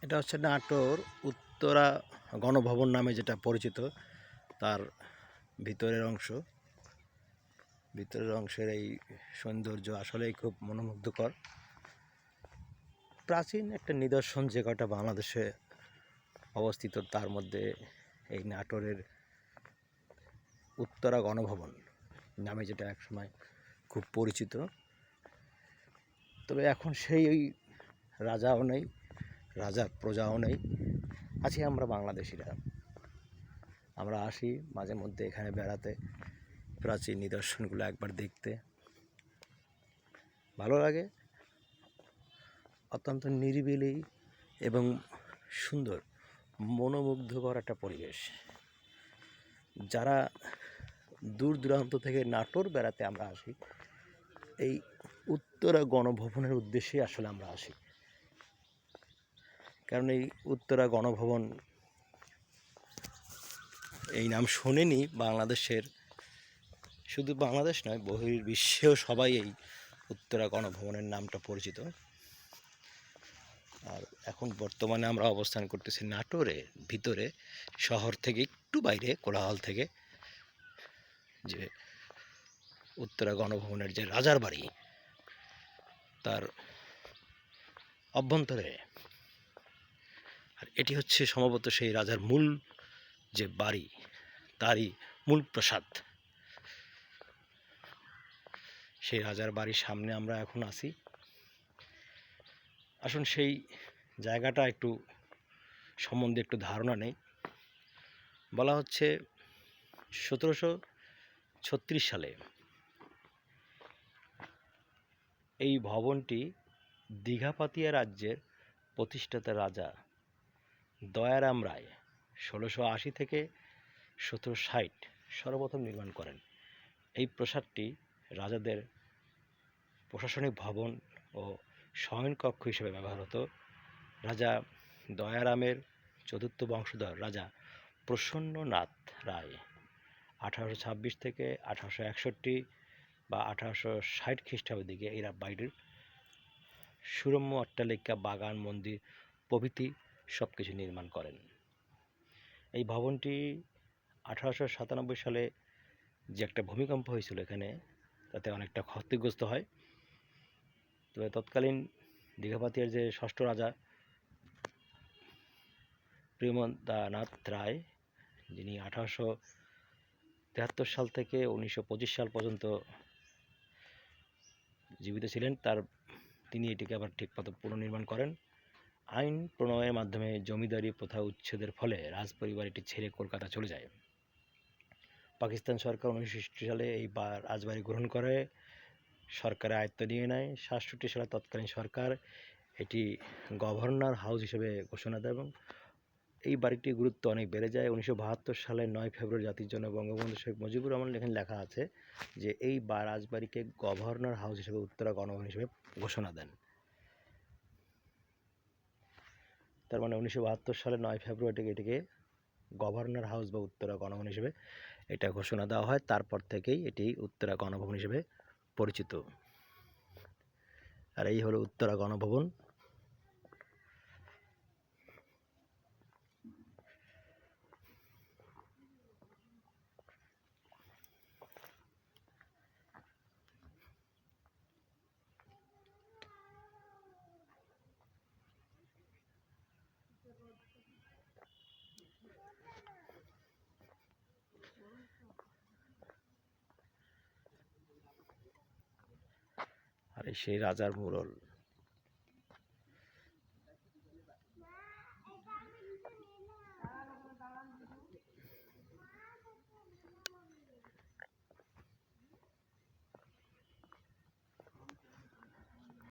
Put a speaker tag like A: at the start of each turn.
A: এটা হচ্ছে নাটোর উত্তরা গণভবন নামে যেটা পরিচিত, তার ভিতরের অংশ। ভিতরের অংশের এই সৌন্দর্য আসলেই খুব মনোমুগ্ধকর। প্রাচীন একটা নিদর্শন যে কটা বাংলাদেশে অবস্থিত, তার মধ্যে এই নাটোরের উত্তরা গণভবন নামে যেটা একসময় খুব পরিচিত। তবে এখন সেই ওই রাজাও নেই, রাজার প্রজাও নেই, আছি আমরা বাংলাদেশিরা। আমরা আসি মাঝে মধ্যে এখানে বেড়াতে, প্রাচীন নিদর্শনগুলো একবার দেখতে ভালো লাগে। অত্যন্ত নিরিবিলি এবং সুন্দর, মনোমুগ্ধকর একটা পরিবেশ। যারা দূর দূরান্ত থেকে নাটোর বেড়াতে আমরা আসি, এই উত্তরা গণভবনের উদ্দেশ্যে আসলে আমরা আসি। কারণ এই উত্তরা গণভবন এই নাম শোনেনি বাংলাদেশের, শুধু বাংলাদেশ নয়, বহির্বিশ্বেও সবাই এই উত্তরা গণভবনের নামটা পরিচিত। আর এখন বর্তমানে আমরা অবস্থান করতেছি নাটোরের ভিতরে, শহর থেকে একটু বাইরে, কোলাহল থেকে। যে উত্তরা গণভবনের যে রাজার বাড়ি, তার অভ্যন্তরে। আর এটি হচ্ছে সম্ভবত সেই রাজার মূল যে বাড়ি, তারই মূল প্রাসাদ। সেই রাজার বাড়ির সামনে আমরা এখন আছি। আসুন সেই জায়গাটা একটু সম্বন্ধে একটু ধারণা নেই। বলা হচ্ছে 1736 সালে এই ভবনটি দীঘাপাতিয়া রাজ্যের প্রতিষ্ঠাতা রাজা দয়ারাম রায় 1680 থেকে 1760 সর্বপ্রথম নির্মাণ করেন। এই প্রাসাদটি রাজাদের প্রশাসনিক ভবন ও শয়নকক্ষ হিসেবে ব্যবহার হতো। রাজা দয়ারামের চতুর্থ বংশধর রাজা প্রসন্ননাথ রায় 1826 থেকে 1861 বা 1860 খ্রিস্টাব্দের দিকে এই বাড়িটির সুরম্য অট্টালিকা, বাগান, মন্দির প্রভৃতি সব কিছু নির্মাণ করেন। এই ভবনটি 1897 সালে যে একটা ভূমিকম্প হয়েছিল এখানে, তাতে অনেকটা ক্ষতিগ্রস্ত হয়। তবে তৎকালীন দীঘাপাতিয়ার যে ষষ্ঠ রাজা প্রেমদানাথ রায়, যিনি 1873 সাল থেকে 1925 সাল পর্যন্ত জীবিত ছিলেন, তিনি এটিকে আবার ঠিকমতো পুনর্নির্মাণ করেন। আইন প্রণয়নের মাধ্যমে জমিদারি প্রথা উচ্ছেদের ফলে রাজপরিবার এটি ছেড়ে কলকাতা চলে যায়। পাকিস্তান সরকার 1960 সালে এই রাজবাড়ি গ্রহণ করে সরকারের আয়ত্ত নিয়ে নেয়। 67 সালে তৎকালীন সরকার এটি গভর্নর হাউস হিসেবে ঘোষণা দেয় এবং এই বাড়িটির গুরুত্ব অনেক বেড়ে যায়। 1972 সালের 9 ফেব্রুয়ারি জাতির জনক বঙ্গবন্ধু শেখ মুজিবুর রহমান এখানে লেখা আছে যে এই রাজবাড়িকে গভর্নর হাউস হিসেবে উত্তরা গণভবন হিসেবে ঘোষণা দেন। তার মানে 1972 সালের 9 ফেব্রুয়ারি এটিকে গভর্নর হাউস বা উত্তরা গণভবন হিসেবে এটা ঘোষণা দেওয়া হয়। তারপর থেকেই এটি উত্তরা গণভবন হিসেবে পরিচিত। আর এই হলো উত্তরা গণভবন। আর সেই রাজার মুরল।